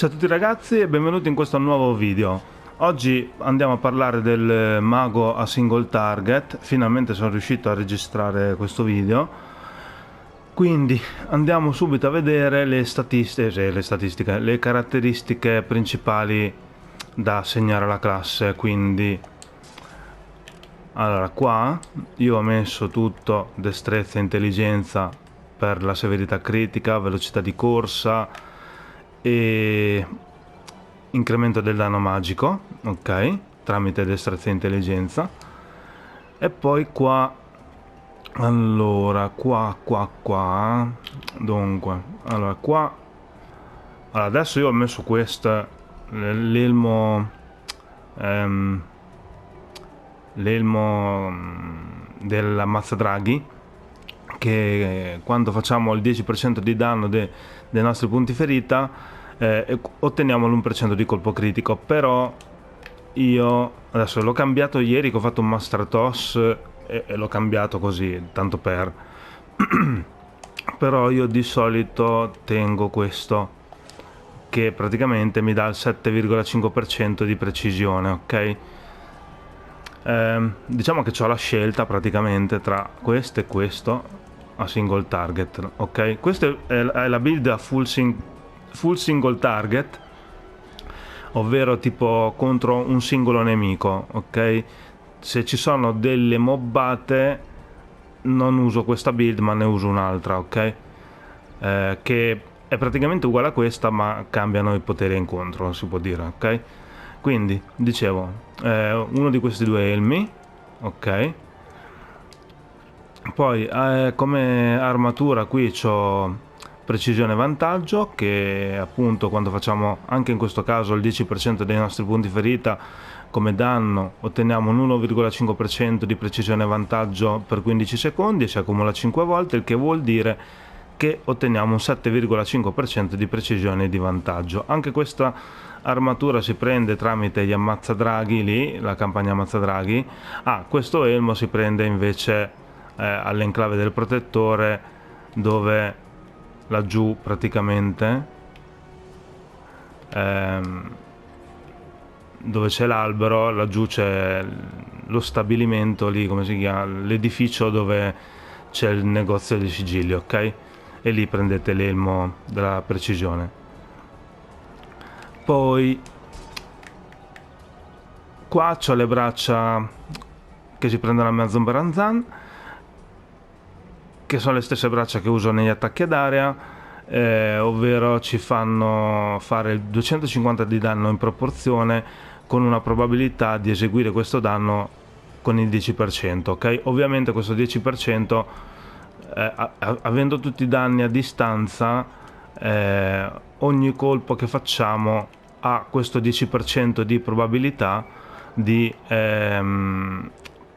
Ciao a tutti ragazzi e benvenuti in questo nuovo video. Oggi andiamo a parlare del mago a single target. Finalmente sono riuscito a registrare questo video. Quindi andiamo subito a vedere le statistiche, le caratteristiche principali da assegnare alla classe. Quindi allora qua io ho messo tutto destrezza e intelligenza per la severità critica, velocità di corsa e incremento del danno magico, ok, tramite destrezza e intelligenza. E poi qua, allora qua dunque, allora qua, allora adesso io ho messo questo, l'elmo dell'ammazzadraghi, che quando facciamo il 10% di danno dei nostri punti ferita otteniamo l'1% di colpo critico. Però io adesso l'ho cambiato ieri che ho fatto un Master Toss e l'ho cambiato così tanto per però io di solito tengo questo che praticamente mi dà il 7,5% di precisione, ok? Diciamo che ho la scelta praticamente tra questo e questo a single target, ok? Questa è la build a full single target, ovvero tipo contro un singolo nemico, ok? Se ci sono delle mobbate non uso questa build ma ne uso un'altra, ok? Che è praticamente uguale a questa ma cambiano i poteri a incontro, si può dire, ok? Quindi dicevo, uno di questi due elmi, ok? Poi come armatura qui c'ho precisione vantaggio, che appunto quando facciamo anche in questo caso il 10% dei nostri punti ferita come danno otteniamo un 1,5% di precisione vantaggio per 15 secondi e si accumula 5 volte, il che vuol dire che otteniamo un 7,5% di precisione di vantaggio. Anche questa armatura si prende tramite gli ammazzadraghi lì, la campagna ammazzadraghi. Questo elmo si prende invece all'enclave del protettore, dove laggiù praticamente dove c'è l'albero, laggiù c'è lo stabilimento lì, come si chiama, l'edificio dove c'è il negozio di sigilli, ok? E lì prendete l'elmo della precisione. Poi qua c'ho le braccia che si prendono a mezzo Baranzan, che sono le stesse braccia che uso negli attacchi ad area, ovvero ci fanno fare il 250 di danno in proporzione, con una probabilità di eseguire questo danno con il 10%, ok? Ovviamente questo 10%, avendo tutti i danni a distanza, ogni colpo che facciamo ha questo 10% di probabilità di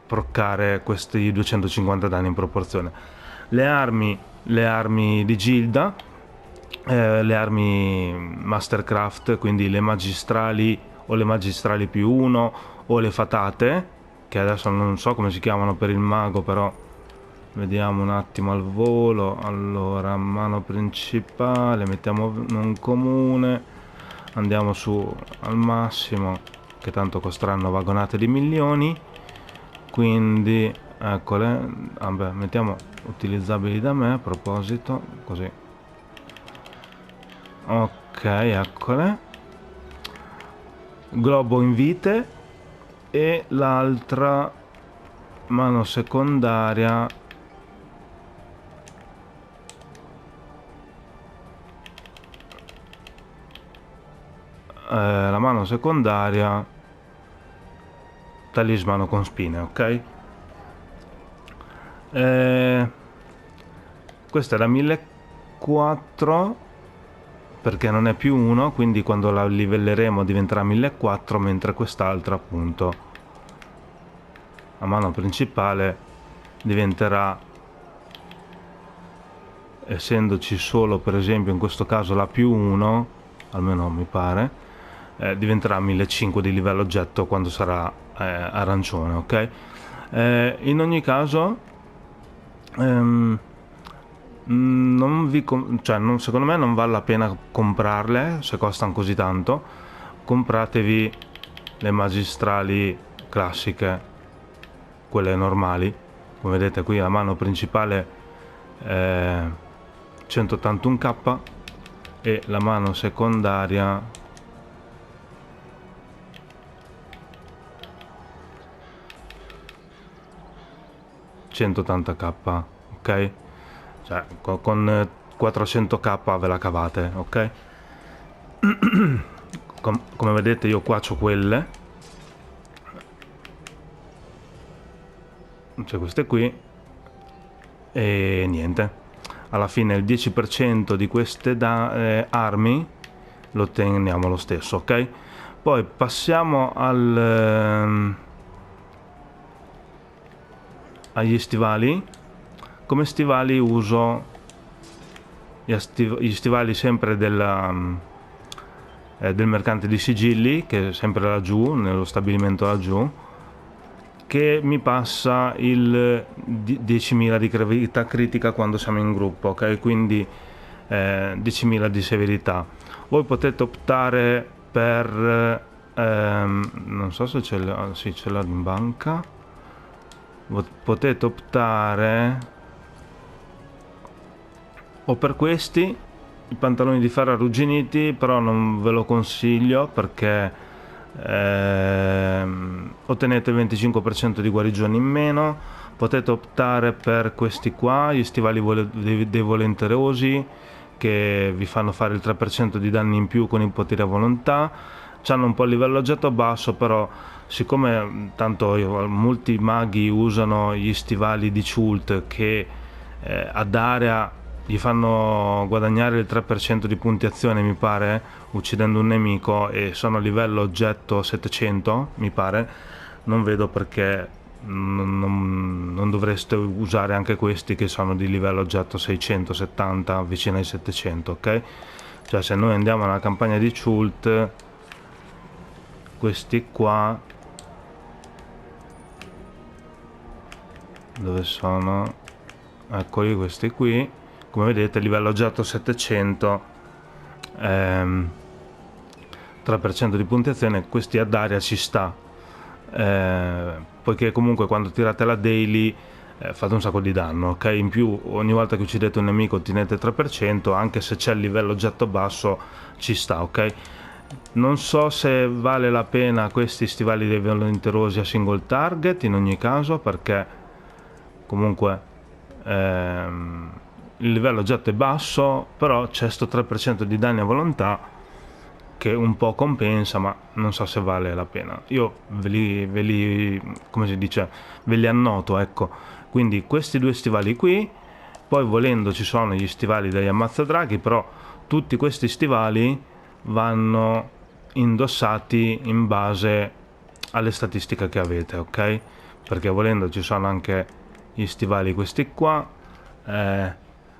proccare questi 250 danni in proporzione. Le armi di Gilda, le armi Mastercraft, quindi le magistrali o le magistrali più 1 o le fatate, che adesso non so come si chiamano per il mago, però vediamo un attimo al volo. Allora, mano principale, mettiamo non comune, andiamo su al massimo, che tanto costeranno vagonate di milioni, quindi eccole. Vabbè, mettiamo utilizzabili da me a proposito, così, ok, eccole. Globo in vite e l'altra mano secondaria la mano secondaria talismano con spine, ok? Questa è la 1400 perché non è più 1, quindi quando la livelleremo diventerà 1400, mentre quest'altra appunto a mano principale diventerà, essendoci solo per esempio in questo caso la più 1, almeno mi pare, diventerà 1500 di livello oggetto quando sarà arancione, ok? In ogni caso Non vi cioè, secondo me non vale la pena comprarle se costano così tanto. Compratevi le magistrali classiche, quelle normali. Come vedete qui la mano principale è 181k e la mano secondaria 180k, ok? Cioè con 400k ve la cavate, ok? Come vedete io qua c'ho quelle, cioè queste qui, e niente, alla fine il 10% di queste armi lo otteniamo lo stesso, ok? Poi passiamo agli stivali. Come stivali uso gli stivali sempre del mercante di sigilli, che è sempre laggiù, nello stabilimento laggiù, che mi passa il 10.000 di gravità critica quando siamo in gruppo, ok? Quindi 10.000 di severità. Voi potete optare per non so se ce l'ho, sì, ce l'ho in banca. Potete optare o per questi, i pantaloni di ferro arrugginiti, però non ve lo consiglio perché ottenete il 25% di guarigione in meno. Potete optare per questi qua, gli stivali dei volenterosi, che vi fanno fare il 3% di danni in più con i poteri a volontà. C'hanno un po' il livello oggetto basso, però siccome tanto molti maghi usano gli stivali di Chult che ad area gli fanno guadagnare il 3% di punti azione, mi pare, uccidendo un nemico, e sono a livello oggetto 700, mi pare, non vedo perché non dovreste usare anche questi che sono di livello oggetto 670, vicino ai 700, ok? Cioè se noi andiamo alla campagna di Chult, questi qua, dove sono? Eccoli, questi qui. Come vedete livello oggetto 700, 3% di punti azione. Questi ad area ci sta, poiché comunque quando tirate la daily fate un sacco di danno, ok? In più ogni volta che uccidete un nemico ottenete 3%, anche se c'è il livello oggetto basso ci sta, ok? Non so se vale la pena questi stivali dei volenterosi a single target in ogni caso, perché comunque il livello oggetto è basso, però c'è sto 3% di danni a volontà che un po' compensa, ma non so se vale la pena. Io ve li come si dice, ve li annoto, ecco. Quindi questi due stivali qui, poi volendo ci sono gli stivali degli ammazzadraghi, però tutti questi stivali vanno indossati in base alle statistiche che avete, ok? Perché volendo ci sono anche gli stivali questi qua,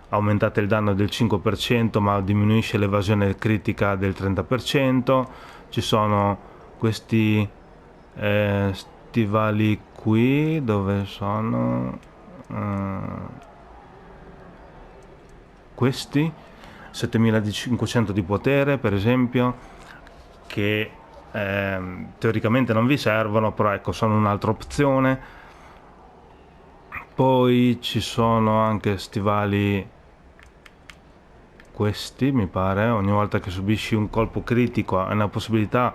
aumentate il danno del 5% ma diminuisce l'evasione critica del 30%. Ci sono questi stivali qui, dove sono questi 7500 di potere, per esempio, che teoricamente non vi servono, però ecco, sono un'altra opzione. Poi ci sono anche stivali, questi mi pare, ogni volta che subisci un colpo critico hai una possibilità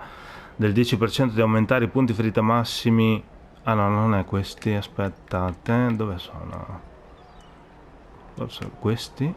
del 10% di aumentare i punti ferita massimi. Ah no, non è questi, aspettate, dove sono? Forse questi?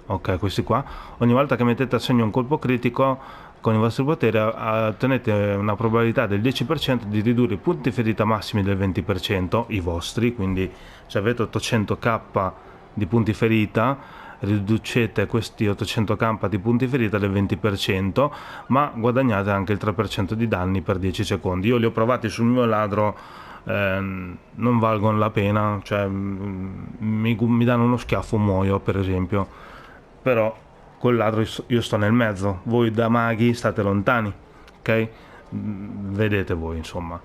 Ok, questi qua. Ogni volta che mettete a segno un colpo critico con i vostri poteri ottenete una probabilità del 10% di ridurre i punti ferita massimi del 20%, i vostri, quindi se avete 800k di punti ferita riducete questi 800k di punti ferita del 20%, ma guadagnate anche il 3% di danni per 10 secondi. Io li ho provati sul mio ladro, non valgono la pena, cioè mi danno uno schiaffo, muoio per esempio, però col ladro io sto nel mezzo, voi da maghi state lontani, ok? Vedete voi, insomma.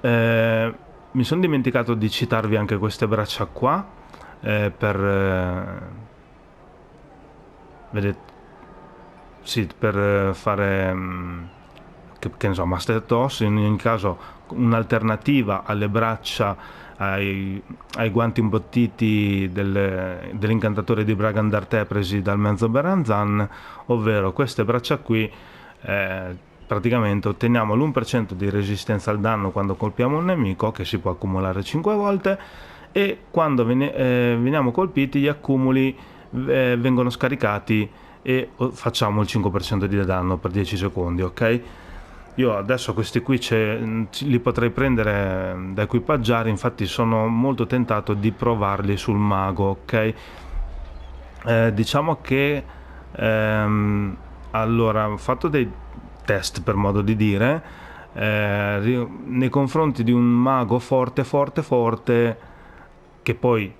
Mi sono dimenticato di citarvi anche queste braccia qua. vedete, sì, per fare che ne so, Master Toss. In ogni caso un'alternativa alle braccia, ai guanti imbottiti dell'incantatore di Bragandarte presi dal Menzo Beranzan, ovvero queste braccia qui. Praticamente otteniamo l'1% di resistenza al danno quando colpiamo un nemico, che si può accumulare 5 volte, e quando veniamo colpiti gli accumuli vengono scaricati e facciamo il 5% di danno per 10 secondi, ok? Io adesso questi qui li potrei prendere da equipaggiare, infatti sono molto tentato di provarli sul mago, ok? Diciamo che allora ho fatto dei test, per modo di dire, nei confronti di un mago forte forte forte, che poi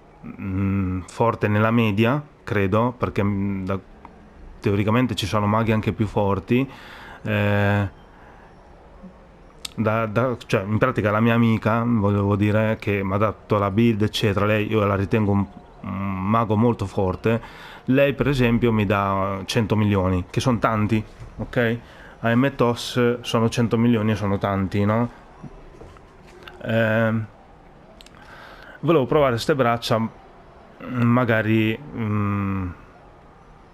forte nella media, credo, perché teoricamente ci sono maghi anche più forti. Cioè, in pratica la mia amica, volevo dire, che mi ha dato la build eccetera, lei, io la ritengo un mago molto forte. Lei per esempio mi dà 100 milioni, che sono tanti, ok? A MTOS sono 100 milioni e sono tanti, no? Volevo provare queste braccia, magari non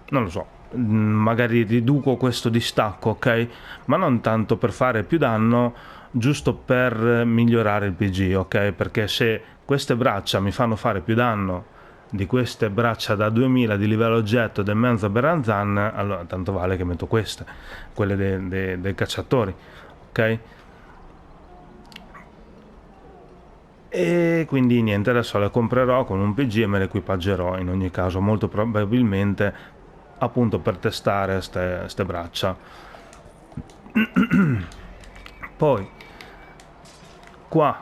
lo so, magari riduco questo distacco, ok? Ma non tanto per fare più danno, giusto per migliorare il PG, ok? Perché se queste braccia mi fanno fare più danno di queste braccia da 2000 di livello oggetto del Menzo Beranzan, allora tanto vale che metto queste, quelle dei cacciatori, ok? E quindi niente, adesso le comprerò con un PG e me le equipaggerò in ogni caso, molto probabilmente appunto per testare ste braccia. Poi qua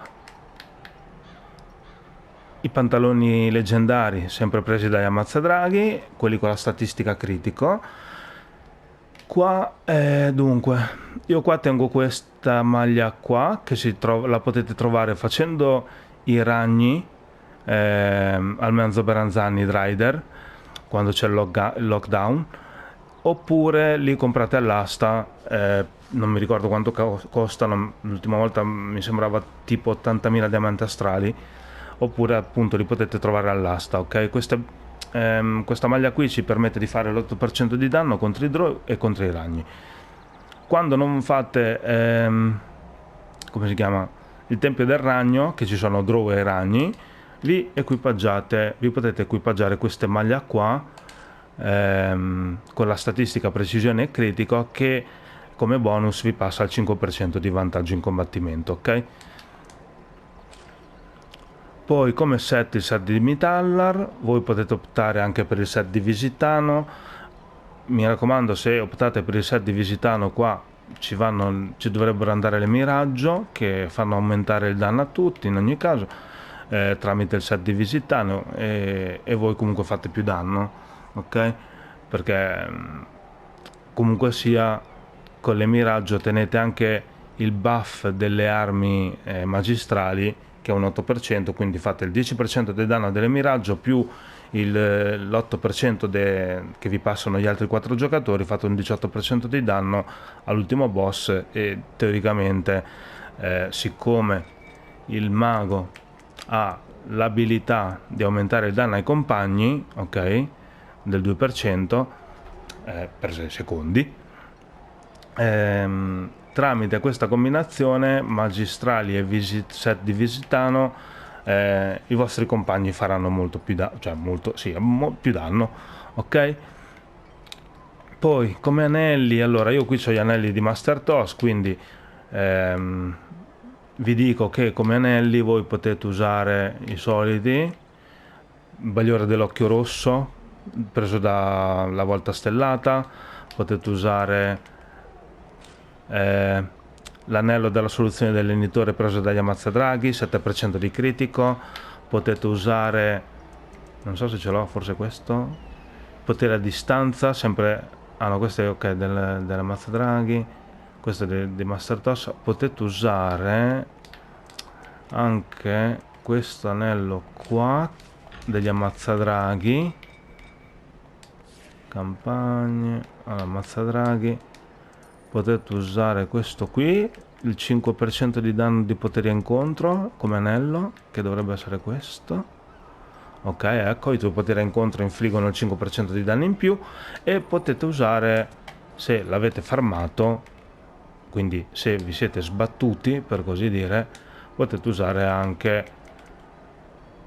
i pantaloni leggendari, sempre presi dagli Ammazzadraghi, quelli con la statistica critico. Qua dunque, io qua tengo questa maglia qua, che la potete trovare facendo i ragni al Menzo Beranzani Rider, quando c'è il lockdown, oppure li comprate all'asta, non mi ricordo quanto costano, l'ultima volta mi sembrava tipo 80.000 diamanti astrali, oppure appunto li potete trovare all'asta, ok? Questa maglia qui ci permette di fare l'8% di danno contro i draw e contro i ragni. Quando non fate come si chiama, il tempio del ragno, che ci sono draw e ragni, vi potete equipaggiare queste maglie qua con la statistica precisione e critico, che come bonus vi passa il 5% di vantaggio in combattimento, ok? Poi come set il set di Mitallar, voi potete optare anche per il set di Visitano. Mi raccomando, se optate per il set di Visitano qua ci dovrebbero andare le Miraggio, che fanno aumentare il danno a tutti in ogni caso, tramite il set di Visitano, e voi comunque fate più danno, ok? Perché comunque sia, con le Miraggio tenete anche il buff delle armi magistrali, che è un 8%, quindi fate il 10% del danno delle Miraggio più l'8% che vi passano gli altri 4 giocatori, fate un 18% di danno all'ultimo boss. E teoricamente siccome il mago ha l'abilità di aumentare il danno ai compagni, ok, del 2% per 6 secondi, tramite questa combinazione magistrali e set di Visitano, i vostri compagni faranno molto più più danno, ok? Poi come anelli, allora io qui ho gli anelli di Master Toss, quindi vi dico che come anelli voi potete usare i soliti: Bagliore dell'Occhio Rosso preso dalla Volta Stellata, potete usare l'anello della soluzione del lenitore preso dagli Ammazzadraghi, 7% di critico. Potete usare, non so se ce l'ho, forse questo, potere a distanza, sempre, no, questo è ok, dell'Ammazzadraghi, questo è di Master Toss. Potete usare anche questo anello qua, degli ammazzadraghi, campagne, allora, ammazzadraghi, potete usare questo qui, il 5% di danno di potere incontro come anello, che dovrebbe essere questo. Ok, ecco, i tuoi poteri incontro infliggono il 5% di danni in più, e potete usare, se l'avete farmato, quindi se vi siete sbattuti per così dire, potete usare anche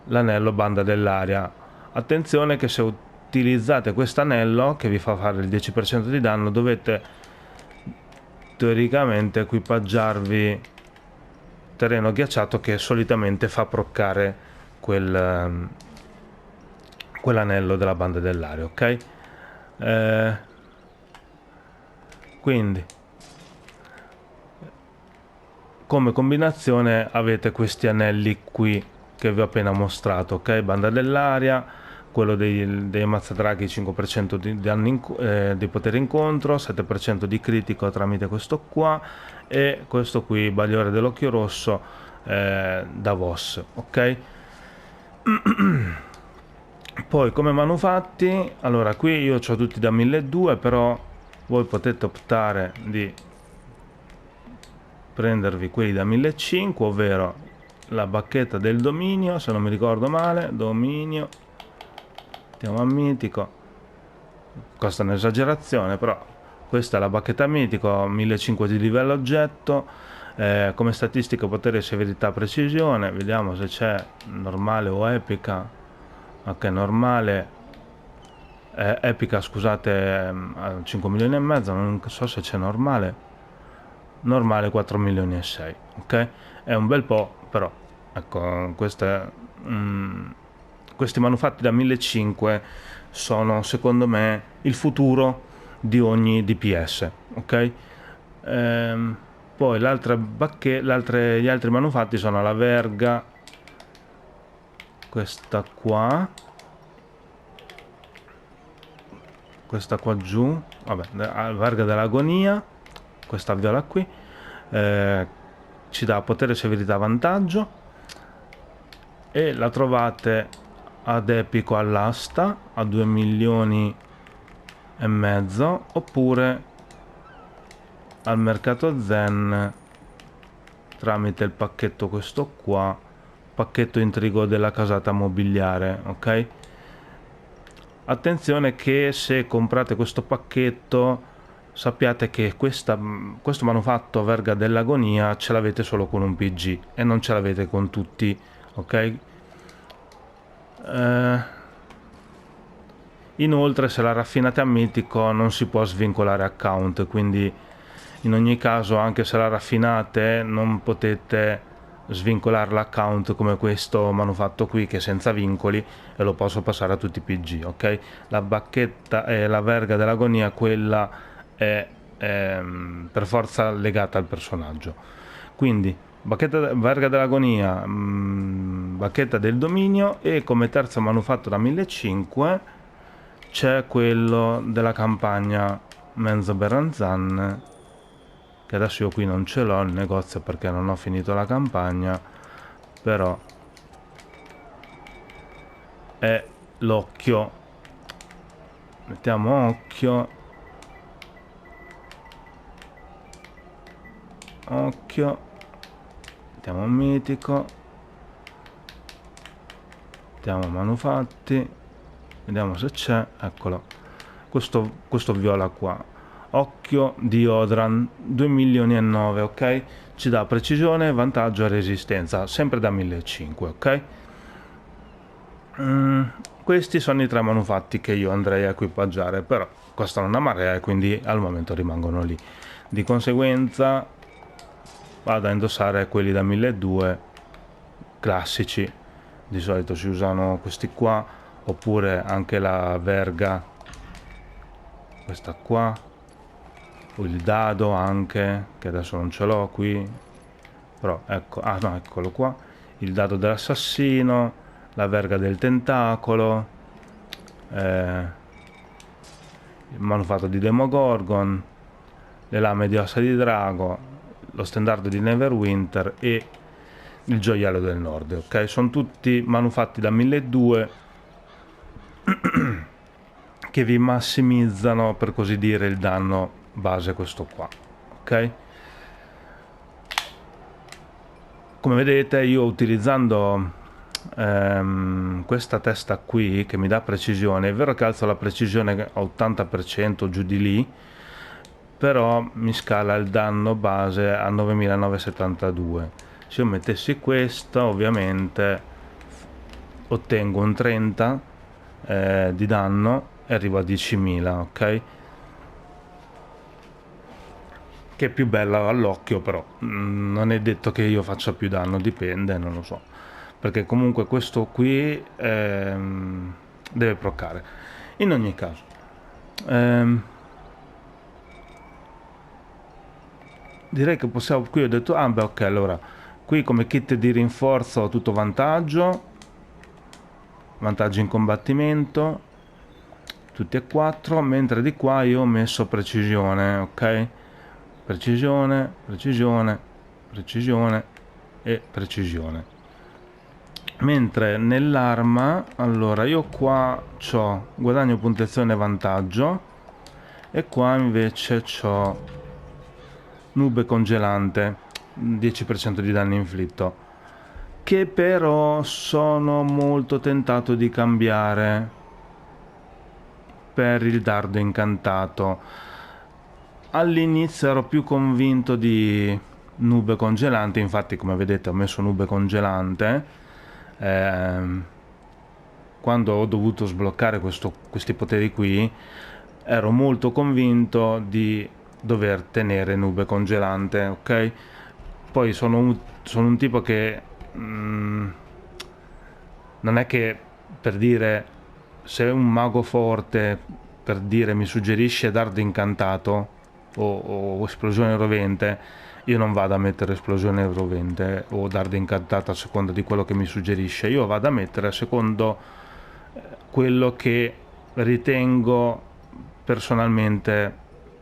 l'anello banda dell'aria. Attenzione che se utilizzate questo anello che vi fa fare il 10% di danno, dovete teoricamente equipaggiarvi terreno ghiacciato, che solitamente fa proccare quell'anello della banda dell'aria, ok? Quindi come combinazione avete questi anelli qui che vi ho appena mostrato, ok? Banda dell'aria, quello dei ammazzadraghi, 5% di potere incontro, 7% di critico tramite questo qua, e questo qui, bagliore dell'occhio rosso, Davos, ok? Poi come manufatti, allora qui io ho tutti da 1200, però voi potete optare di prendervi quelli da 1500, ovvero la bacchetta del dominio, se non mi ricordo male, dominio, andiamo a mitico, costa un'esagerazione, però questa è la bacchetta mitico, 1500 di livello oggetto, come statistica potere, severità, precisione, vediamo se c'è normale o epica. Ok, normale, epica scusate, 5 milioni e mezzo, non so se c'è normale. Normale 4 milioni e 6, ok? È un bel po', però ecco, questi manufatti da 1500 sono secondo me il futuro di ogni DPS, ok? Poi gli altri manufatti sono la verga, questa qua giù, vabbè, la verga dell'agonia, questa viola qui, ci dà potere, severità, vantaggio, e la trovate ad epico all'asta a 2 milioni e mezzo, oppure al mercato Zen tramite il pacchetto, questo qua, pacchetto intrigo della casata mobiliare, ok? Attenzione che se comprate questo pacchetto sappiate che questo manufatto verga dell'agonia ce l'avete solo con un PG e non ce l'avete con tutti, ok? Inoltre se la raffinate a mitico non si può svincolare account, quindi in ogni caso anche se la raffinate non potete svincolare l'account come questo manufatto qui, che è senza vincoli e lo posso passare a tutti i PG, ok? La bacchetta e la verga dell'agonia, quella è per forza legata al personaggio. Quindi verga dell'agonia, bacchetta del dominio, e come terzo manufatto da 1500 c'è quello della campagna Menzo Berranzan, che adesso io qui non ce l'ho il negozio perché non ho finito la campagna, però è l'occhio, mettiamo occhio, mettiamo mitico, mettiamo manufatti, vediamo se c'è, eccolo, questo viola qua, occhio di Odran, 2 milioni e 9, ok? Ci dà precisione, vantaggio e resistenza, sempre da 1500, ok? Questi sono i tre manufatti che io andrei a equipaggiare, però costano una marea e quindi al momento rimangono lì. Di conseguenza vado a indossare quelli da 1200 classici, di solito si usano questi qua, oppure anche la verga, questa qua, o il dado anche, che adesso non ce l'ho qui, però ecco, no, eccolo qua, il dado dell'assassino, la verga del tentacolo, il manufatto di Demogorgon, le lame di ossa di drago, lo stendardo di Neverwinter e il gioiello del nord, ok? Sono tutti manufatti da 1200 che vi massimizzano, per così dire, il danno base, questo qua, ok? Come vedete, io utilizzando questa testa qui che mi dà precisione, è vero che alzo la precisione a 80% giù di lì, però mi scala il danno base a 9972. Se io mettessi questa, ovviamente ottengo un 30 di danno e arrivo a 10.000, ok? Che è più bella all'occhio, però non è detto che io faccia più danno, dipende, non lo so, perché comunque questo qui deve proccare. In ogni caso, direi che possiamo, qui ho detto, ah beh, ok, allora qui come kit di rinforzo ho tutto vantaggio in combattimento, tutti e 4, mentre di qua io ho messo precisione, ok? Precisione, precisione, precisione e precisione. Mentre nell'arma, allora io qua ho guadagno puntuazione e vantaggio, e qua invece ho nube congelante, 10% di danno inflitto, che però sono molto tentato di cambiare per il dardo incantato. All'inizio ero più convinto di nube congelante, infatti come vedete ho messo nube congelante. Quando ho dovuto sbloccare questi poteri qui, ero molto convinto di dover tenere nube congelante, ok? Poi sono un tipo che non è che, per dire, se un mago forte, per dire, mi suggerisce dardo incantato o esplosione rovente, io non vado a mettere esplosione rovente o dardo incantato a seconda di quello che mi suggerisce, io vado a mettere a secondo quello che ritengo personalmente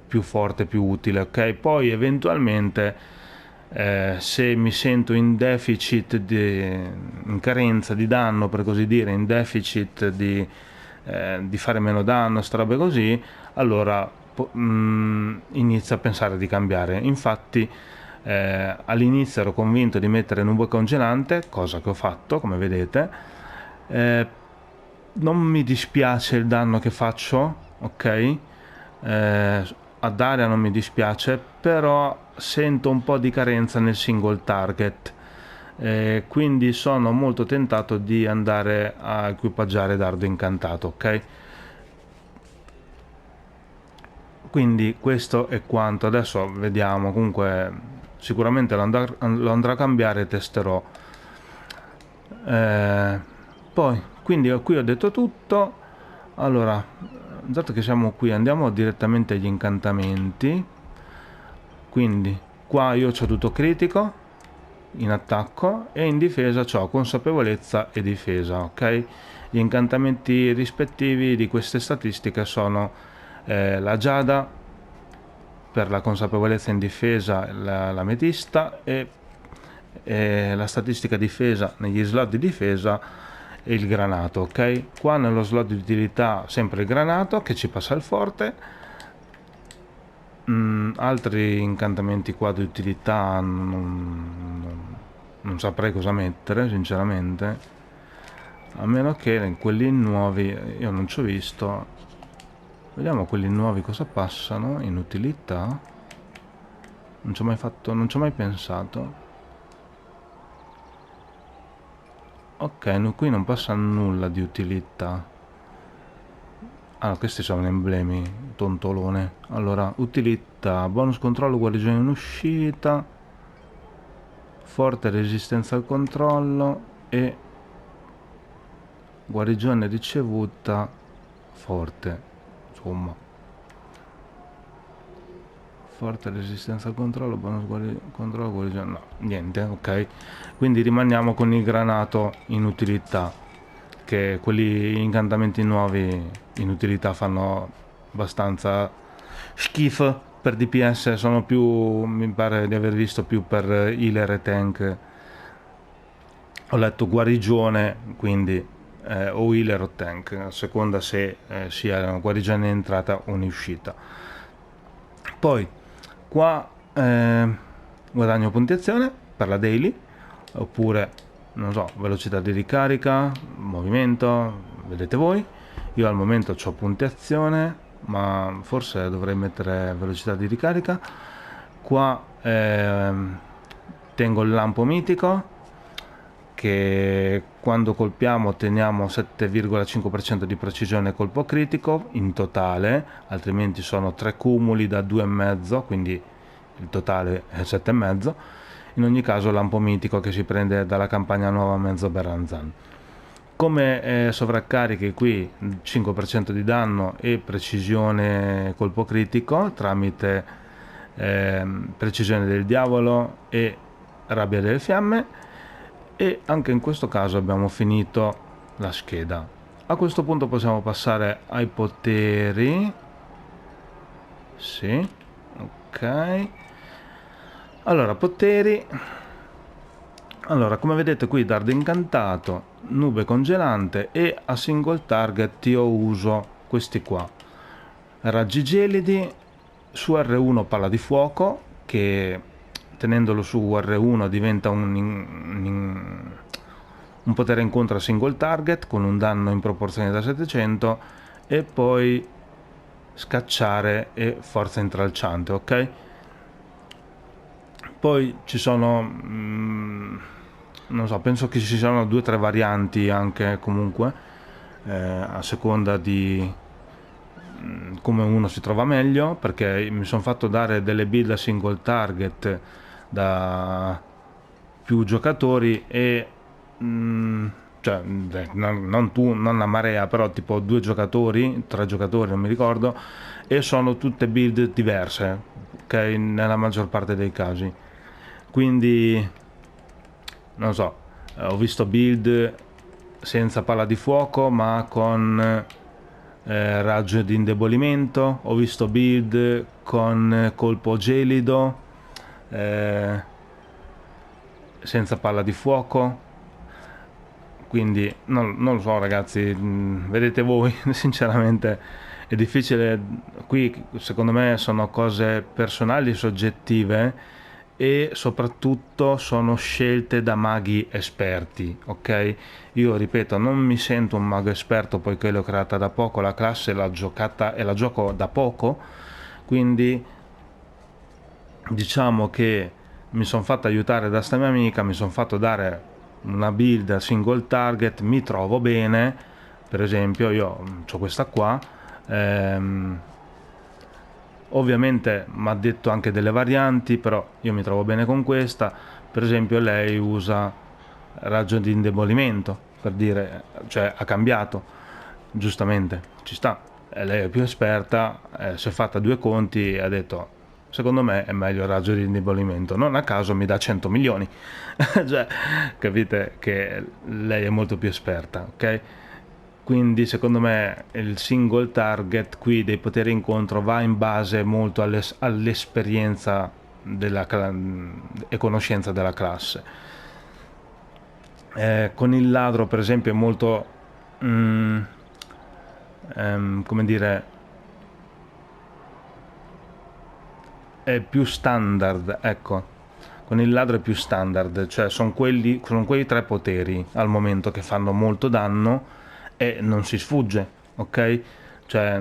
più forte, più utile, ok? Poi eventualmente se mi sento in deficit, in carenza di danno, per così dire, in deficit di fare meno danno, sta robe così, allora inizio a pensare di cambiare. Infatti all'inizio ero convinto di mettere nube congelante, cosa che ho fatto, come vedete. Non mi dispiace il danno che faccio, ok? Ad area non mi dispiace, però sento un po' di carenza nel single target, quindi sono molto tentato di andare a equipaggiare dardo incantato, ok? Quindi questo è quanto. Adesso vediamo, comunque sicuramente lo andrò a cambiare e testerò. Poi quindi qui ho detto tutto. Allora, dato che siamo qui, andiamo direttamente agli incantamenti. Quindi qua io ho tutto critico in attacco e in difesa ho consapevolezza e difesa, ok? Gli incantamenti rispettivi di queste statistiche sono la giada per la consapevolezza in difesa, l'ametista, e la statistica difesa negli slot di difesa e il granato, ok? Qua nello slot di utilità sempre il granato che ci passa il forte. Altri incantamenti qua di utilità non saprei cosa mettere sinceramente, a meno che quelli nuovi io non ci ho visto. Vediamo quelli nuovi cosa passano in utilità. Non ci ho mai fatto, non ci ho mai pensato. Ok, qui non passa nulla di utilità. Ah, questi sono emblemi, tontolone. Allora, utilità, bonus controllo, guarigione in uscita, forte resistenza al controllo e guarigione ricevuta forte. Insomma, forte resistenza al controllo, bonus controllo, guarigione, no, niente, ok. Quindi rimaniamo con il granato in utilità, che quelli incantamenti nuovi in utilità fanno abbastanza schifo per DPS, sono più, mi pare di aver visto più per healer e tank. Ho letto guarigione, quindi o healer o tank, a seconda se sia una guarigione in entrata o in uscita. Poi qua guadagno puntuazione per la daily, oppure non so, velocità di ricarica, movimento, vedete voi. Io al momento ho puntuazione, ma forse dovrei mettere velocità di ricarica. Qua tengo il lampo mitico, che quando colpiamo otteniamo 7,5% di precisione colpo critico in totale, altrimenti sono 3 cumuli da 2,5, quindi il totale è 7,5. In ogni caso lampo mitico che si prende dalla campagna nuova mezzo Berranzan. Come sovraccarichi qui 5% di danno e precisione colpo critico tramite precisione del diavolo e rabbia delle fiamme. E anche in questo caso abbiamo finito la scheda. A questo punto possiamo passare ai poteri. Sì, ok. Allora, poteri. Allora, come vedete qui, dardo incantato, nube congelante, e a single target io uso questi qua. Raggi gelidi, su R1 palla di fuoco, che tenendolo su R1 diventa un potere incontro a single target con un danno in proporzione da 700, e poi scacciare e forza intralciante, ok? Poi ci sono non so, penso che ci siano 2 o 3 varianti anche, comunque a seconda di come uno si trova meglio, perché mi sono fatto dare delle build a single target da più giocatori e cioè non a marea, però tipo 2 giocatori, 3 giocatori, non mi ricordo, e sono tutte build diverse, ok, nella maggior parte dei casi. Quindi non so, ho visto build senza palla di fuoco ma con raggio di indebolimento, ho visto build con colpo gelido senza palla di fuoco, quindi non lo so ragazzi, vedete voi. Sinceramente è difficile, qui secondo me sono cose personali, soggettive, e soprattutto sono scelte da maghi esperti, ok? Io ripeto, non mi sento un mago esperto poiché l'ho creata da poco, la classe l'ho giocata e la gioco da poco, quindi diciamo che mi sono fatto aiutare da sta mia amica, mi sono fatto dare una build a single target, mi trovo bene. Per esempio io ho questa qua, ovviamente mi ha detto anche delle varianti, però io mi trovo bene con questa. Per esempio lei usa raggio di indebolimento, per dire, cioè ha cambiato, giustamente, ci sta. Lei è più esperta, si è fatta 2 conti e ha detto secondo me è meglio il raggio di indebolimento, non a caso mi dà 100 milioni. Cioè, capite che lei è molto più esperta, ok? Quindi secondo me il single target qui dei poteri incontro va in base molto all'esperienza e conoscenza della classe. Con il ladro per esempio è molto come dire, è più standard, ecco. Con il ladro è più standard, cioè sono quei 3 poteri al momento che fanno molto danno e non si sfugge, ok? Cioè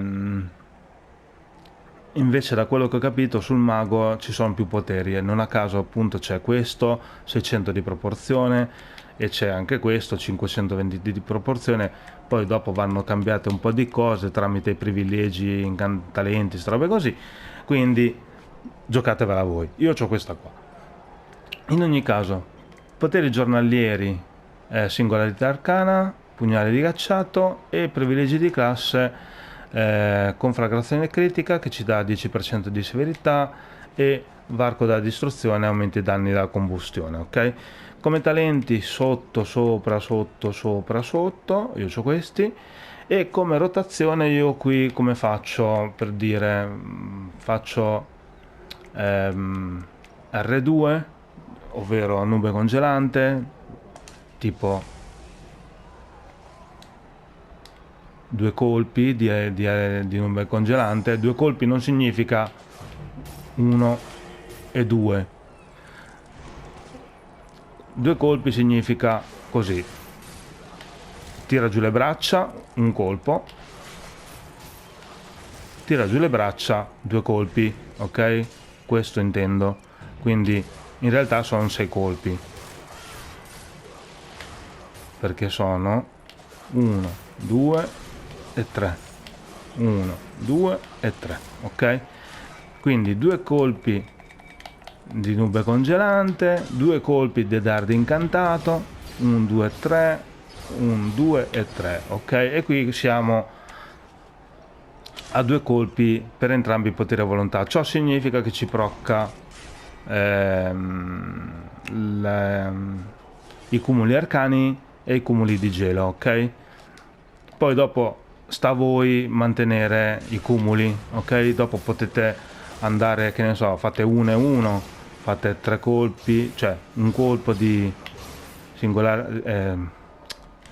invece da quello che ho capito sul mago ci sono più poteri e non a caso appunto c'è questo 600 di proporzione e c'è anche questo 520 di proporzione. Poi dopo vanno cambiate un po' di cose tramite i privilegi, incantalenti, robe così, quindi giocatevela voi. Io ho questa qua. In ogni caso, poteri giornalieri, singolarità arcana, pugnale di ghiacciato e privilegi di classe, conflagrazione critica che ci dà 10% di severità e varco da distruzione, aumenta i danni da combustione, ok? Come talenti sotto, sopra, sotto, sopra, sotto, io ho questi. E come rotazione io qui come faccio, per dire, faccio R2, ovvero nube congelante, tipo 2 colpi di nube congelante. 2 colpi non significa 1 e 2. 2 colpi significa così: tira giù le braccia, un colpo, tira giù le braccia, 2 colpi, ok? Questo intendo. Quindi in realtà sono 6 colpi, perché sono 1, 2 e 3, 1, 2 e 3, ok? Quindi 2 colpi di nube congelante, 2 colpi di dardo incantato, 1, 2, 3, 1, 2 e 3, ok? E qui siamo a 2 colpi per entrambi i poteri a volontà. Ciò significa che ci procca i cumuli arcani e i cumuli di gelo, ok? Poi dopo sta a voi mantenere i cumuli, ok? Dopo potete andare, che ne so, fate 1 e 1, fate 3 colpi, cioè un colpo di singolare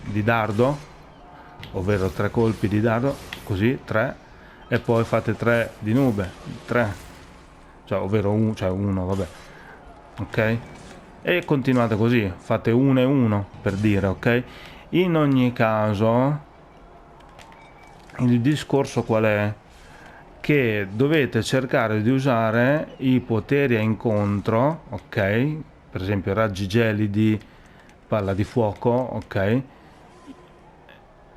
di dardo, ovvero 3 colpi di dardo, così 3, e poi fate 3 di nube, 3, cioè ovvero 1, cioè 1, vabbè, ok? E continuate così, fate 1 e 1 per dire, ok? In ogni caso il discorso qual è? Che dovete cercare di usare i poteri a incontro, ok? Per esempio raggi gelidi, palla di fuoco, ok?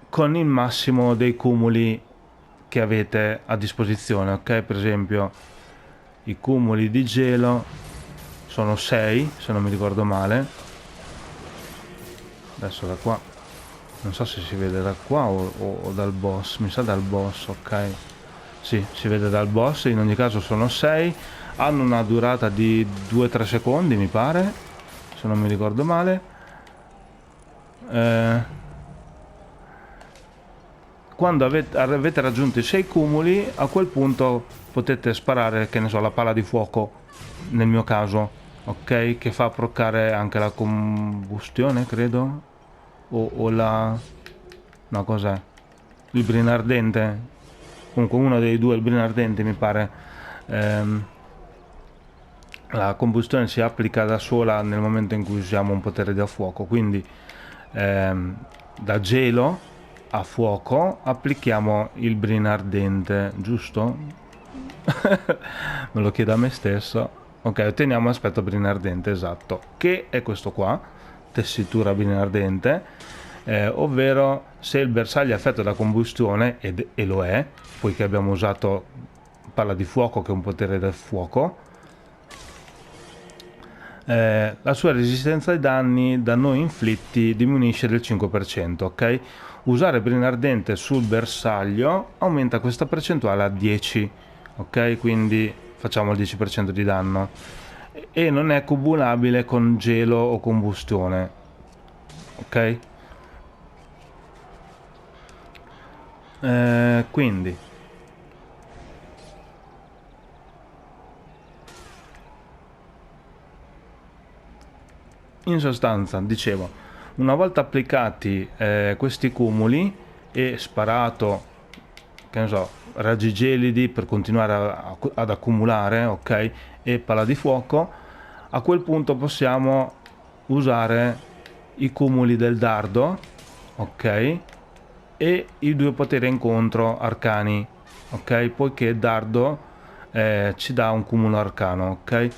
Con il massimo dei cumuli che avete a disposizione, ok? Per esempio i cumuli di gelo sono 6, se non mi ricordo male. Adesso da qua, non so se si vede da qua o dal boss, mi sa dal boss, ok? Sì, si vede dal boss. In ogni caso sono 6, hanno una durata di 2-3 secondi mi pare, se non mi ricordo male. Quando avete raggiunto i 6 cumuli, a quel punto potete sparare, che ne so, la palla di fuoco nel mio caso, ok? Che fa proccare anche la combustione, credo, o la... no, cos'è? Il brino ardente, comunque uno dei due, il brino ardente mi pare. La combustione si applica da sola nel momento in cui usiamo un potere da fuoco, quindi da gelo a fuoco applichiamo il brino ardente, giusto? Me lo chiedo a me stesso. Ok, otteniamo aspetto brino ardente, esatto, che è questo qua, tessitura brino ardente, ovvero se il bersaglio è affetto da combustione, e lo è, poiché abbiamo usato palla di fuoco che è un potere del fuoco, la sua resistenza ai danni da noi inflitti diminuisce del 5%, ok? Usare brino ardente sul bersaglio aumenta questa percentuale a 10, ok? Quindi facciamo il 10% di danno e non è cumulabile con gelo o combustione, ok? Quindi in sostanza, dicevo, una volta applicati questi cumuli e sparato, che ne so, raggi gelidi per continuare ad accumulare, ok, e palla di fuoco, a quel punto possiamo usare i cumuli del dardo, ok, e i 2 poteri incontro arcani, ok, poiché il dardo ci dà un cumulo arcano, ok,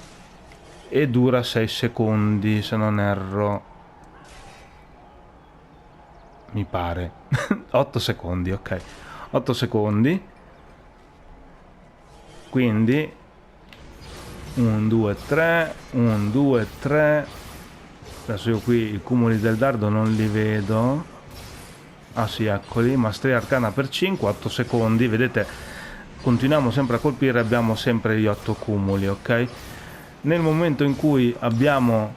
e dura 6 secondi se non erro, mi pare 8 secondi, ok, 8 secondi, quindi 1 2 3 1 2 3. Adesso io qui i cumuli del dardo non li vedo. Ah sì, eccoli, maestria arcana per 5, 8 secondi, vedete, continuiamo sempre a colpire, abbiamo sempre gli 8 cumuli, ok? Nel momento in cui abbiamo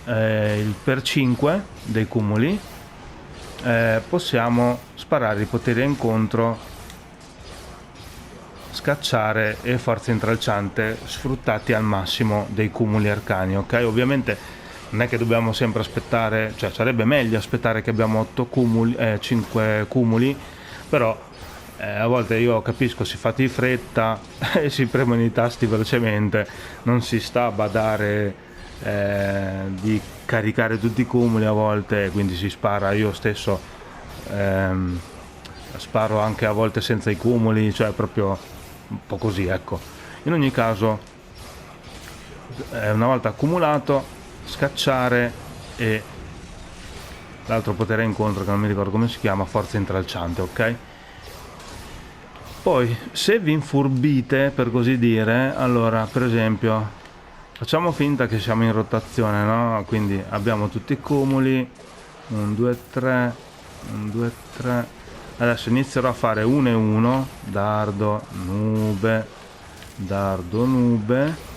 il per 5 dei cumuli, possiamo sparare i poteri a incontro, scacciare e forza intralciante sfruttati al massimo dei cumuli arcani, ok? Ovviamente non è che dobbiamo sempre aspettare, cioè sarebbe meglio aspettare che abbiamo 8 cumuli, 5 cumuli, però a volte io capisco, si fa di fretta e si premono i tasti velocemente, non si sta a badare di caricare tutti i cumuli a volte, quindi si spara. Io stesso sparo anche a volte senza i cumuli, cioè proprio un po' così, ecco. In ogni caso, una volta accumulato, scacciare e l'altro potere incontro che non mi ricordo come si chiama, forza intralciante, ok? Poi se vi infurbite, per così dire, allora per esempio facciamo finta che siamo in rotazione, no? Quindi abbiamo tutti i cumuli, 1 2 3, 1 2 3. Adesso inizierò a fare 1 e 1, dardo, nube, dardo, nube.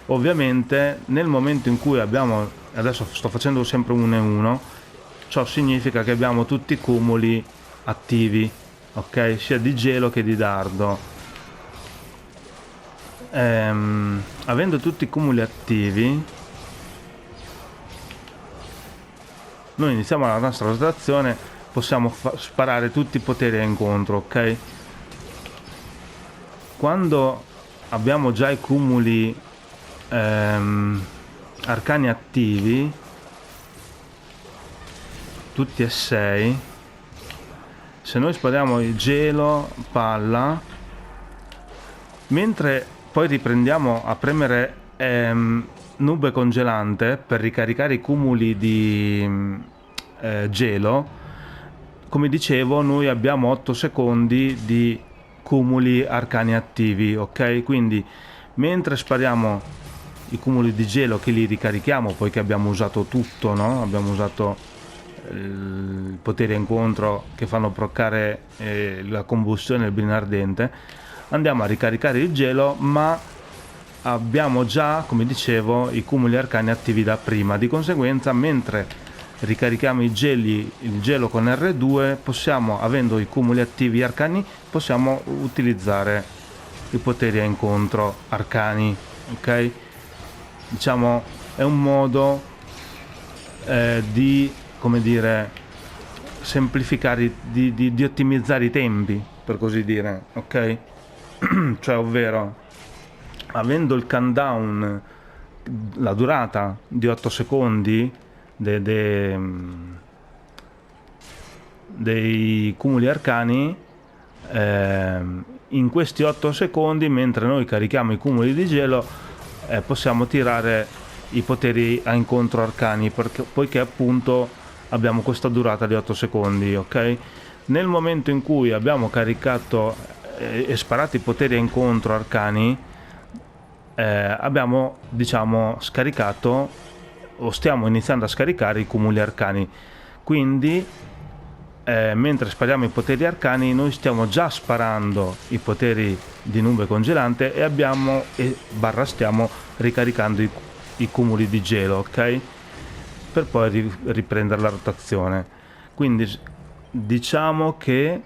Ovviamente nel momento in cui abbiamo, adesso sto facendo sempre 1 e 1, ciò significa che abbiamo tutti i cumuli attivi, ok? Sia di gelo che di dardo. Avendo tutti i cumuli attivi, noi iniziamo la nostra rotazione, possiamo sparare tutti i poteri a incontro, ok? Quando abbiamo già i cumuli arcani attivi, tutti e 6, se noi spariamo il gelo, palla, mentre poi riprendiamo a premere nube congelante per ricaricare i cumuli di gelo, come dicevo noi abbiamo 8 secondi di cumuli arcani attivi, ok? Quindi mentre spariamo i cumuli di gelo che li ricarichiamo, poiché abbiamo usato tutto, no? Abbiamo usato il potere incontro che fanno proccare la combustione del brino ardente, andiamo a ricaricare il gelo, ma abbiamo già, come dicevo, i cumuli arcani attivi da prima. Di conseguenza, mentre ricarichiamo il gelo con R2, possiamo, avendo i cumuli attivi arcani, possiamo utilizzare i poteri a incontro arcani, ok? Diciamo è un modo di, come dire, semplificare, di ottimizzare i tempi, per così dire, ok? Cioè, ovvero, avendo il countdown, la durata di 8 secondi dei cumuli arcani, in questi 8 secondi, mentre noi carichiamo i cumuli di gelo, possiamo tirare i poteri a incontro arcani, poiché appunto abbiamo questa durata di 8 secondi, ok? Nel momento in cui abbiamo caricato e sparato i poteri a incontro arcani, abbiamo, diciamo, scaricato, o stiamo iniziando a scaricare i cumuli arcani. Quindi mentre spariamo i poteri arcani, noi stiamo già sparando i poteri di nube congelante e stiamo ricaricando i cumuli di gelo, ok? Per poi riprendere la rotazione. Quindi diciamo che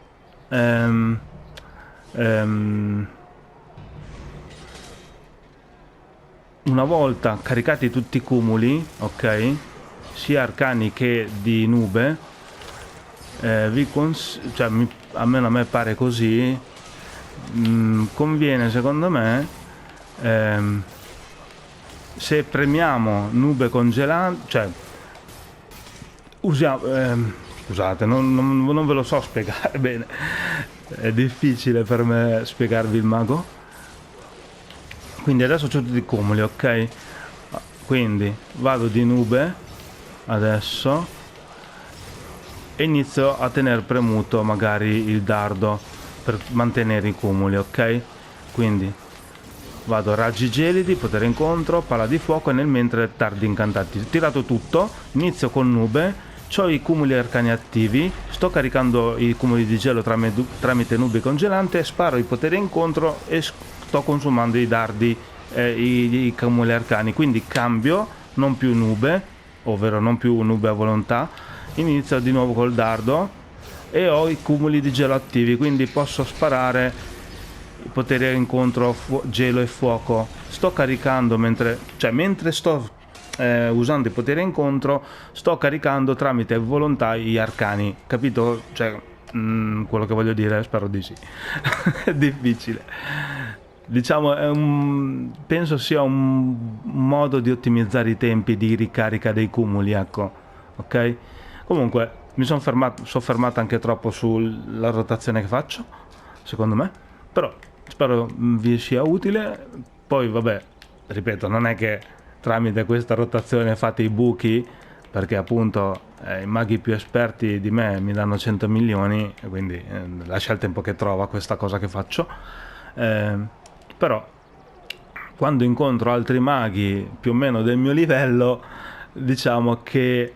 una volta caricati tutti i cumuli, ok, sia arcani che di nube, almeno a me pare così, conviene, secondo me, se premiamo nube congelante, cioè scusate, non ve lo so spiegare bene, è difficile per me spiegarvi il mago. Quindi adesso c'ho tutti i cumuli, ok? Quindi vado di nube adesso e inizio a tenere premuto magari il dardo per mantenere i cumuli, ok? Quindi vado raggi gelidi, potere incontro, palla di fuoco, e nel mentre dardi incantati. Ho tirato tutto, inizio con nube, ho i cumuli arcani attivi, sto caricando i cumuli di gelo tramite nube congelante, sparo i poteri incontro e sto consumando i dardi, i cumuli arcani. Quindi cambio, non più nube, ovvero non più nube a volontà, inizio di nuovo col dardo e ho i cumuli di gelo attivi, quindi posso sparare i poteri incontro gelo e fuoco. Sto caricando mentre sto usando i poteri incontro sto caricando tramite volontà gli arcani, capito? Cioè, quello che voglio dire, spero di sì. È difficile, diciamo, penso sia un modo di ottimizzare i tempi di ricarica dei cumuli, ecco, ok? Comunque mi sono fermato anche troppo sulla rotazione che faccio, secondo me, però spero vi sia utile. Poi vabbè, ripeto, non è che tramite questa rotazione fate i buchi, perché appunto i maghi più esperti di me mi danno 100 milioni, e quindi lascia il tempo che trova questa cosa che faccio. Però quando incontro altri maghi più o meno del mio livello, diciamo che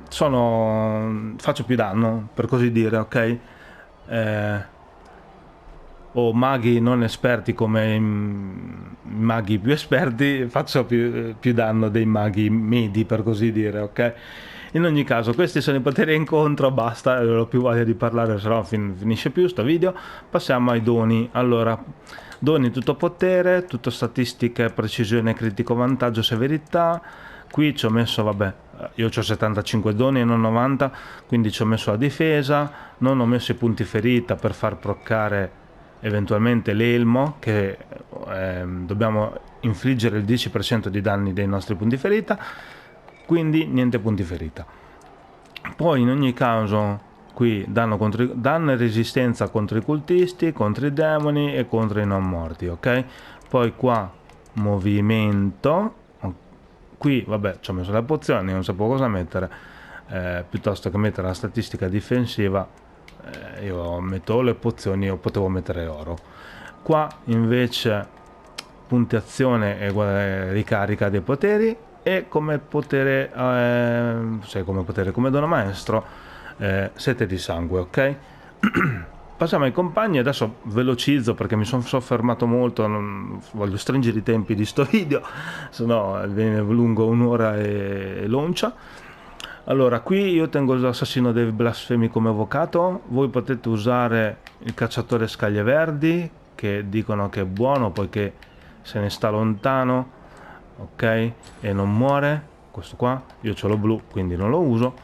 faccio più danno, per così dire, ok? O maghi non esperti come i maghi più esperti, faccio più danno dei maghi medi, per così dire, ok? In ogni caso, questi sono i poteri incontro, basta, non ho più voglia di parlare, se no finisce più sto video. Passiamo ai doni. Allora, doni tutto potere, tutto statistiche, precisione, critico, vantaggio, severità. Qui ci ho messo, vabbè, io ho 75 doni e non 90, quindi ci ho messo la difesa, non ho messo i punti ferita per far proccare eventualmente l'elmo, che dobbiamo infliggere il 10% di danni dei nostri punti ferita, quindi niente punti ferita. Poi in ogni caso qui danno e resistenza contro i cultisti, contro i demoni e contro i non morti, ok? Poi qua movimento, qui vabbè ci ho messo le pozioni, non sapevo cosa mettere, piuttosto che mettere la statistica difensiva io metto le pozioni o potevo mettere oro. Qua invece punti azione e ricarica dei poteri, e come potere come dono maestro sete di sangue, ok? Passiamo ai compagni. Adesso velocizzo perché mi sono soffermato molto, non voglio stringere i tempi di sto video, se no viene lungo un'ora e loncia. Allora, qui io tengo l'assassino dei blasfemi come avvocato. Voi potete usare il cacciatore scaglie verdi, che dicono che è buono poiché se ne sta lontano, ok, e non muore. Questo qua, io ce l'ho blu quindi non lo uso,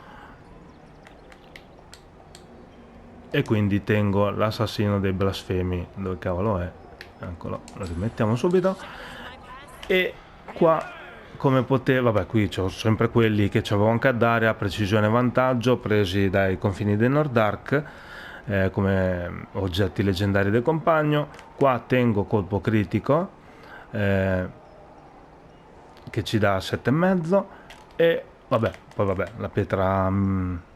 e quindi tengo l'assassino dei blasfemi. Dove cavolo è? Eccolo, lo rimettiamo subito. E qua come poteva, vabbè, qui c'ho sempre quelli che c'avevo anche a dare a precisione e vantaggio, presi dai confini del Nordark, come oggetti leggendari del compagno. Qua tengo colpo critico, che ci dà 7,5, e vabbè, poi vabbè, la pietra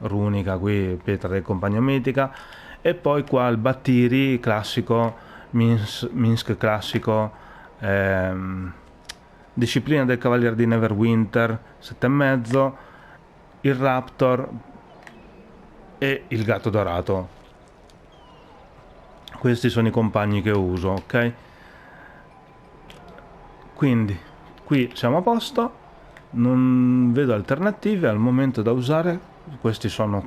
runica qui, pietra del compagno mitica, e poi qua il battiri classico, Minsk classico, disciplina del cavaliere di Neverwinter 7,5, il raptor e il gatto dorato. Questi sono i compagni che uso, ok? Quindi qui siamo a posto, non vedo alternative al momento da usare. Questi sono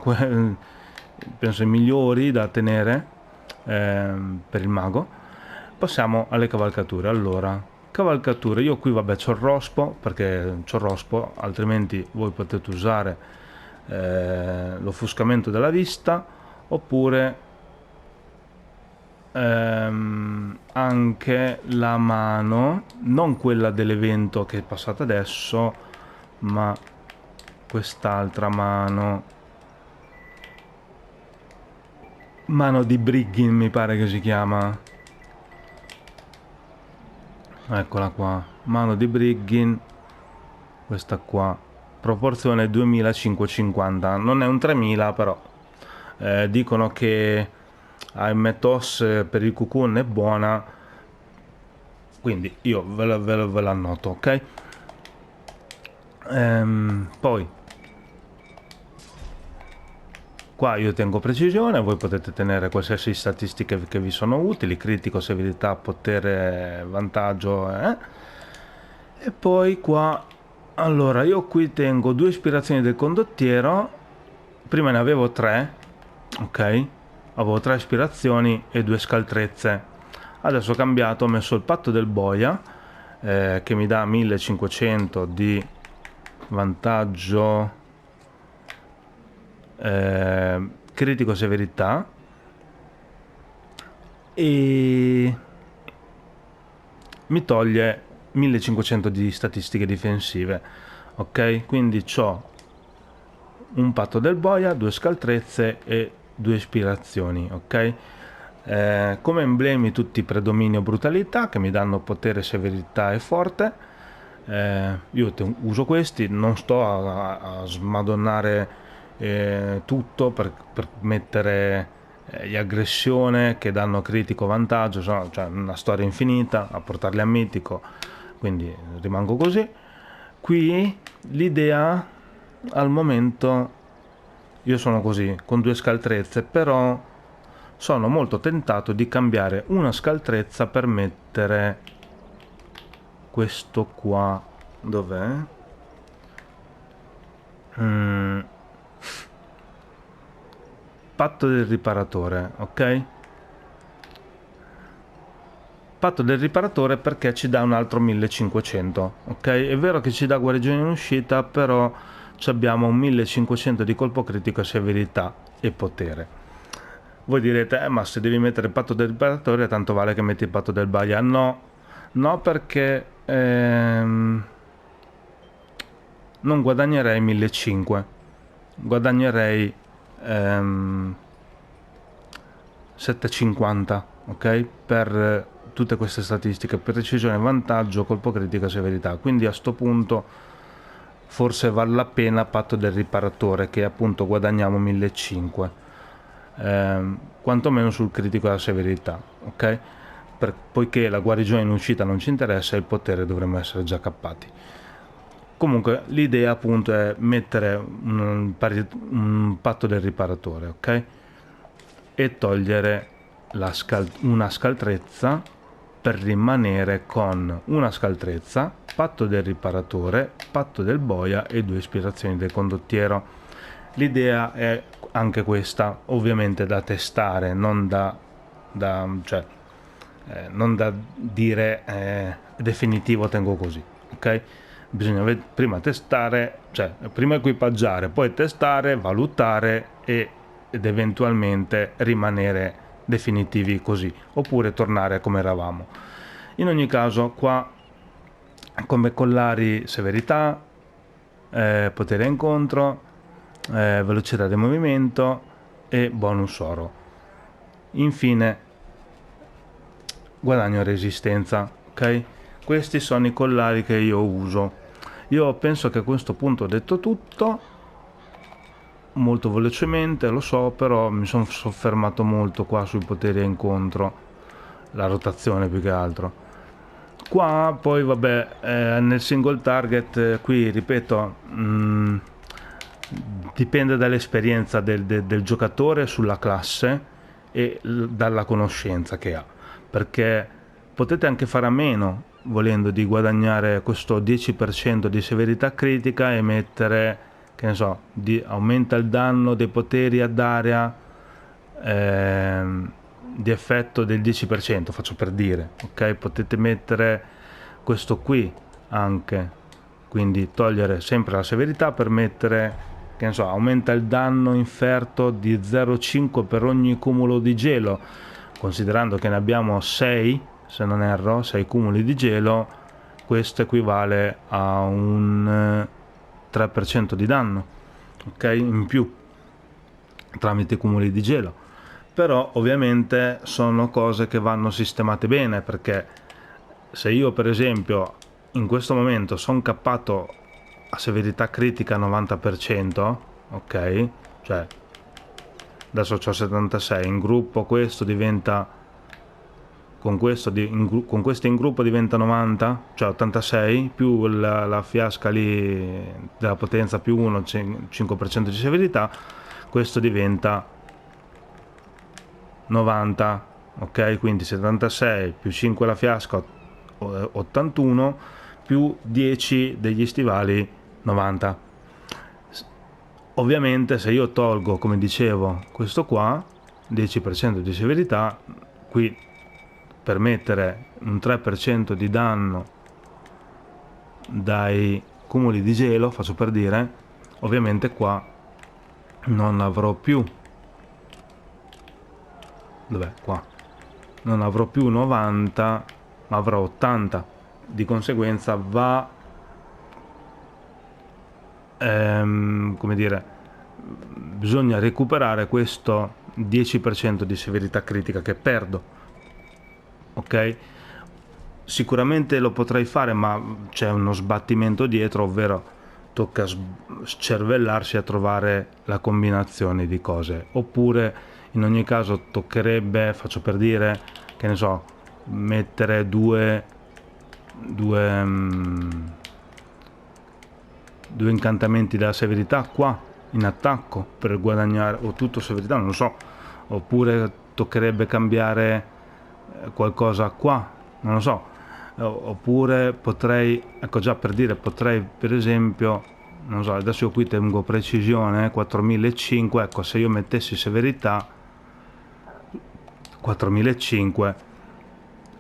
penso i migliori da tenere per il mago. Passiamo alle cavalcature. Allora, cavalcature, io qui vabbè c'ho il rospo, perché c'ho il rospo, altrimenti voi potete usare l'offuscamento della vista, oppure anche la mano, non quella dell'evento che è passata adesso, ma quest'altra mano di Briggin, mi pare che si chiama. Eccola qua, mano di Briggin, questa qua, proporzione 2550, non è un 3000, però dicono che a Metos per il cocoon è buona, quindi io ve l'annoto, ok? Poi qua io tengo precisione, voi potete tenere qualsiasi statistiche che vi sono utili, critico, severità, potere, vantaggio, e poi qua, allora io qui tengo 2 ispirazioni del condottiero, prima ne avevo 3, ok? Avevo 3 ispirazioni e 2 scaltrezze, adesso ho cambiato, ho messo il patto del boia, che mi dà 1500 di vantaggio critico severità, e mi toglie 1500 di statistiche difensive. Ok, quindi ho un patto del boia, 2 scaltrezze e 2 ispirazioni. Ok, come emblemi tutti predominio brutalità, che mi danno potere, severità e forte. Io uso questi, non sto a smadonnare tutto per mettere gli aggressione che danno critico vantaggio, cioè una storia infinita, a portarli a mitico, quindi rimango così. Qui l'idea al momento, io sono così con 2 scaltrezze, però sono molto tentato di cambiare una scaltrezza per mettere questo qua. Dov'è? Patto del riparatore, ok? Patto del riparatore perché ci dà un altro 1500, ok? È vero che ci dà guarigione in uscita, però abbiamo un 1500 di colpo critico, severità e potere. Voi direte, ma se devi mettere il patto del riparatore, tanto vale che metti il patto del baia. No, perché non guadagnerei 1500, guadagnerei 750, ok? Per tutte queste statistiche, precisione, vantaggio, colpo critico, severità. Quindi a sto punto forse vale la pena patto del riparatore, che appunto guadagniamo 1500, quantomeno sul critico e la severità, ok? Poiché la guarigione in uscita non ci interessa e il potere dovremmo essere già cappati. Comunque l'idea appunto è mettere un patto del riparatore, ok? E togliere una scaltrezza per rimanere con una scaltrezza, patto del riparatore, patto del boia e 2 ispirazioni del condottiero. L'idea è anche questa, ovviamente da testare, non da dire definitivo tengo così, ok? Bisogna prima testare, cioè prima equipaggiare, poi testare, valutare ed eventualmente rimanere definitivi così, oppure tornare come eravamo. In ogni caso qua come collari severità, potere incontro, velocità di movimento e bonus oro. Infine guadagno resistenza, ok? Questi sono i collari che io uso. Io penso che a questo punto ho detto tutto molto velocemente, lo so, però mi sono soffermato molto qua sui poteri a incontro, la rotazione più che altro. Qua poi vabbè, nel single target, qui ripeto, dipende dall'esperienza del giocatore sulla classe e dalla conoscenza che ha, perché potete anche fare a meno volendo di guadagnare questo 10% di severità critica e mettere, che ne so, aumenta il danno dei poteri ad area di effetto del 10%, faccio per dire, ok? Potete mettere questo qui anche, quindi togliere sempre la severità per mettere, che ne so, aumenta il danno inferto di 0,5 per ogni cumulo di gelo, considerando che ne abbiamo 6, se non erro, 6 cumuli di gelo, questo equivale a un 3% di danno, ok, in più tramite cumuli di gelo. Però ovviamente sono cose che vanno sistemate bene, perché se io per esempio in questo momento sono cappato a severità critica 90%, ok, cioè adesso ho 76, in gruppo questo diventa, con questo con questo in gruppo diventa 90, cioè 86 più la fiasca lì della potenza più 1, 5% di severità, questo diventa 90, ok? Quindi 76 più 5 la fiasca 81 più 10 degli stivali 90. Ovviamente se io tolgo, come dicevo, questo qua 10% di severità, qui per mettere un 3% di danno dai cumuli di gelo, faccio per dire, ovviamente qua non avrò più, dov'è qua, non avrò più 90 ma avrò 80, di conseguenza va come dire, bisogna recuperare questo 10% di severità critica che perdo, ok? Sicuramente lo potrei fare, ma c'è uno sbattimento dietro, ovvero tocca scervellarsi a trovare la combinazione di cose, oppure in ogni caso toccherebbe, faccio per dire, che ne so, mettere due incantamenti della severità qua in attacco per guadagnare, o tutto severità, non lo so, oppure toccherebbe cambiare qualcosa qua, non lo so, oppure potrei, ecco, già per dire, potrei per esempio, non so, adesso io qui tengo precisione 4005, ecco, se io mettessi severità 4005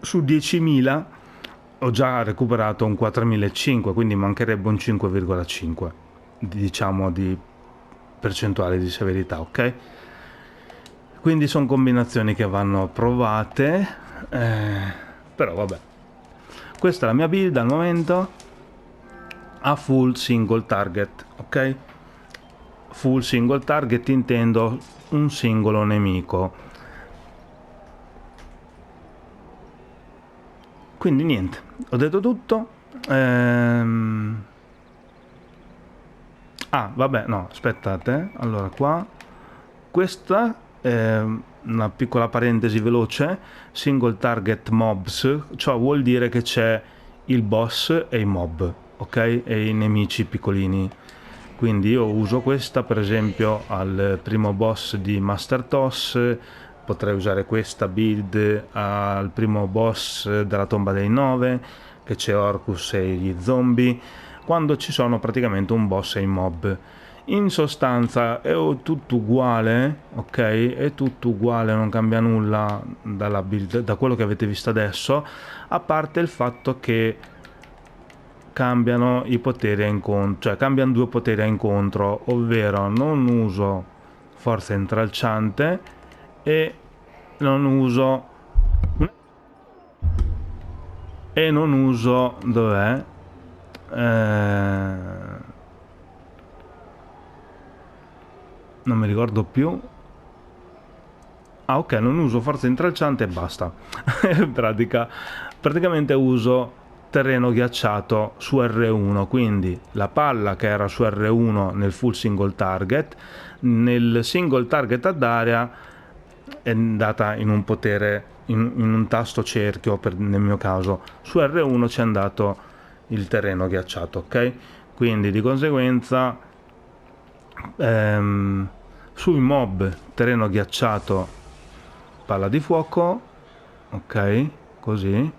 su 10.000 ho già recuperato un 4.500, quindi mancherebbe un 5,5 diciamo di percentuale di severità, ok? Quindi sono combinazioni che vanno provate, però vabbè, questa è la mia build al momento a full single target, ok? Full single target intendo un singolo nemico. Quindi niente, ho detto tutto. Vabbè, no, aspettate. Allora, qua questa è una piccola parentesi veloce. Single target mobs, cioè vuol dire che c'è il boss e i mob, ok? E i nemici piccolini. Quindi io uso questa per esempio al primo boss di Master Toss, potrei usare questa build al primo boss della tomba dei 9, che c'è Orcus e gli zombie, quando ci sono praticamente un boss e i mob. In sostanza è tutto uguale, ok? È tutto uguale, non cambia nulla dalla build, da quello che avete visto adesso, a parte il fatto che cambiano i poteri a incontro, cioè cambiano due poteri a incontro, ovvero non uso forza intralciante e non uso dov'è? Non mi ricordo più. Ok, non uso forza intralciante e basta. In praticamente uso terreno ghiacciato su R1, quindi la palla che era su R1 nel full single target, nel single target ad area è andata in un potere, in un tasto cerchio nel mio caso, su R1 c'è andato il terreno ghiacciato, ok? Quindi di conseguenza sui mob terreno ghiacciato, palla di fuoco, ok, così,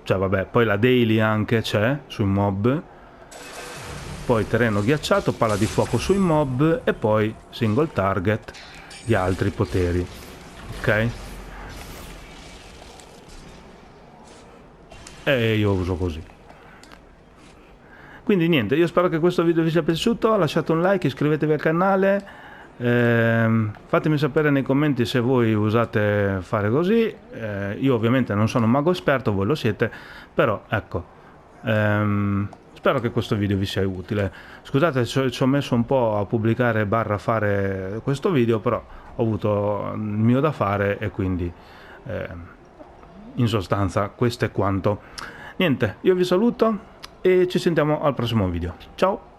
cioè vabbè, poi la daily anche c'è sui mob, poi terreno ghiacciato, palla di fuoco sui mob e poi single target di altri poteri, ok? E io uso così. Quindi niente, io spero che questo video vi sia piaciuto, lasciate un like, iscrivetevi al canale, fatemi sapere nei commenti se voi usate fare così, io ovviamente non sono un mago esperto, voi lo siete, però ecco, spero che questo video vi sia utile. Scusate, ci ho messo un po' a pubblicare barra fare questo video, però ho avuto il mio da fare e quindi in sostanza questo è quanto. Niente, io vi saluto e ci sentiamo al prossimo video. Ciao!